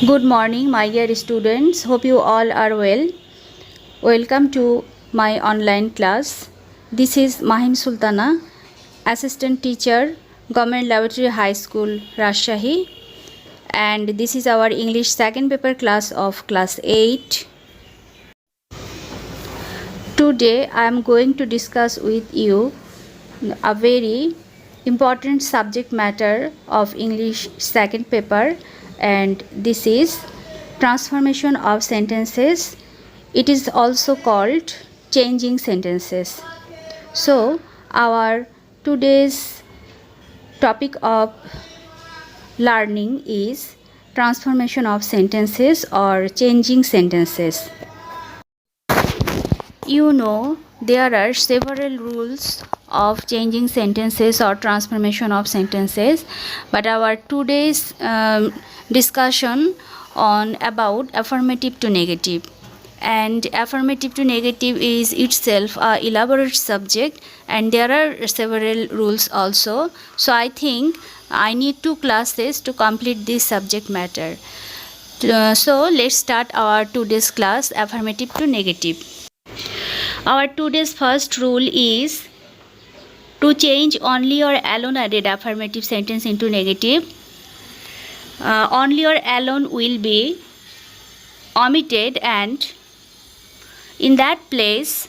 Good morning, my dear students. Hope you all are well. Welcome to my online class. This is Mahim Sultana, Assistant Teacher, Government Laboratory High School, Rajshahi. And this is our English second paper class of class 8. Today I am going to discuss with you a very important subject matter of English second paper, and this is transformation of sentences. It is also called changing sentences. So our today's topic of learning is transformation of sentences or changing sentences. You know, there are several rules of changing sentences or transformation of sentences, but our today's discussion on about affirmative to negative, and affirmative to negative is itself a elaborate subject, and there are several rules also. So I think I need 2 classes to complete this subject matter. So let's start our today's class, affirmative to negative. Our today's first rule is to change only or alone added affirmative sentence into negative. Only or alone will be omitted, and in that place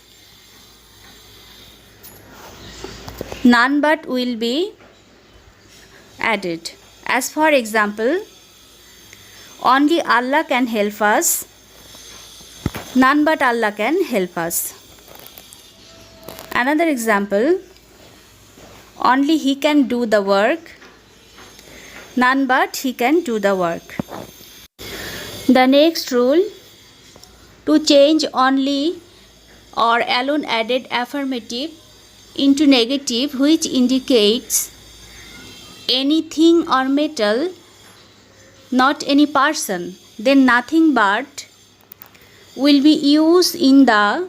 none but will be added. As for example, only Allah can help us, none but Allah can help us. Another example, only he can do the work, none but he can do the work. The next rule, to change only or alone added affirmative into negative which indicates anything or metal, not any person, then nothing but will be used in the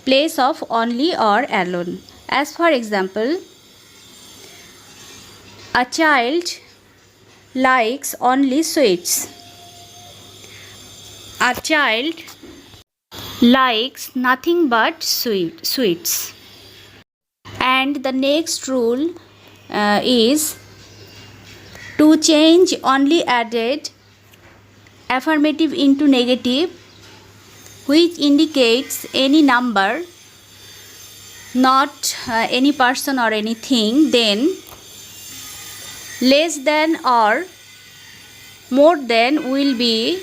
place of only or alone. As for example, a child likes only sweets. A child likes nothing but sweets. And the next rule is to change only added affirmative into negative which indicates any number, not any person or anything, then less than or more than will be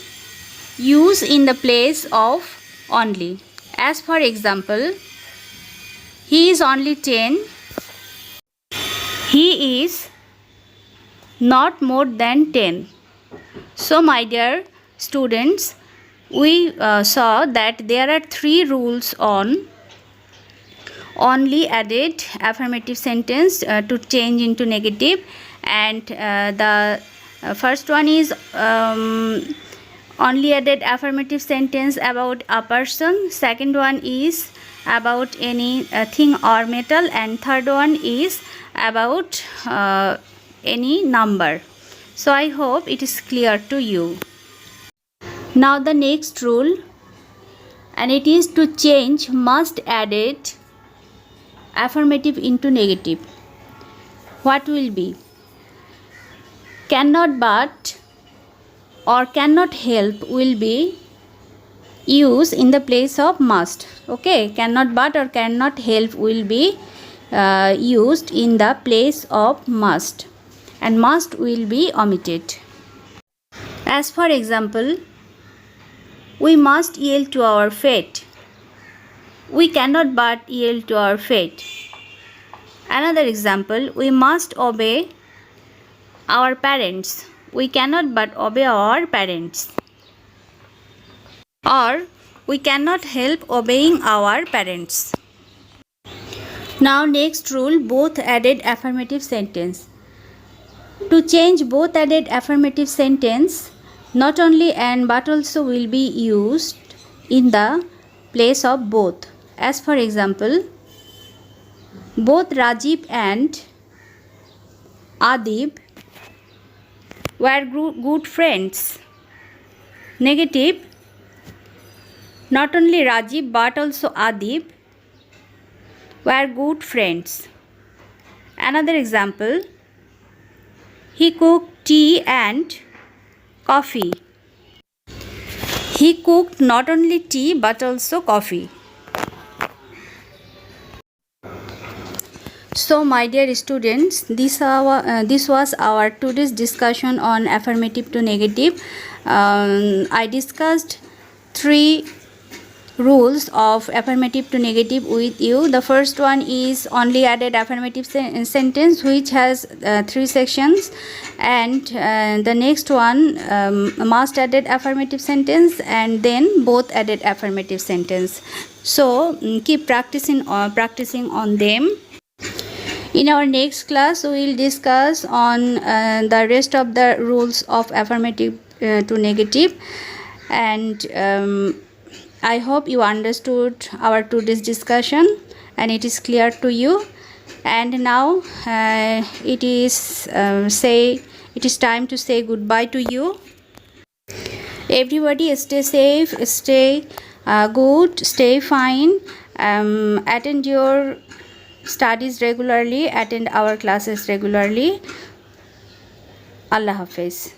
used in the place of only. As for example, he is only 10, he is not more than 10. So my dear students, we saw that there are 3 rules on only added affirmative sentence to change into negative, and the first one is only added affirmative sentence about a person, second one is about any thing or metal, and third one is about any number. So I hope it is clear to you. Now the next rule, and it is to change must added affirmative into negative. What will be? Cannot but or cannot help will be used in the place of must. Okay, cannot but or cannot help will be used in the place of must, and must will be omitted. As for example, we must yield to our fate. We cannot but yield to our fate. Another example, we must obey our parents. We cannot but obey our parents. Or we cannot help obeying our parents. Now next rule, both added affirmative sentence. To change both added affirmative sentence, not only and but also will be used in the place of both. As for example, both Rajiv and Adib were good friends. Negative. Not only Rajiv but also Adib were good friends. Another example. He cooked tea and coffee. He cooked not only tea but also coffee. So, my dear students, this was our today's discussion on affirmative to negative. I discussed 3 rules of affirmative to negative with you. The first one is only added affirmative sentence, which has 3 sections, and the next one must added affirmative sentence, and then both added affirmative sentence. So keep practicing on them. In our next class, we will discuss on the rest of the rules of affirmative to negative, and I hope you understood our today's discussion and it is clear to you. And now it is time to say goodbye to you. Everybody stay safe, stay good, stay fine, attend your studies regularly, attend our classes regularly. Allah Hafiz.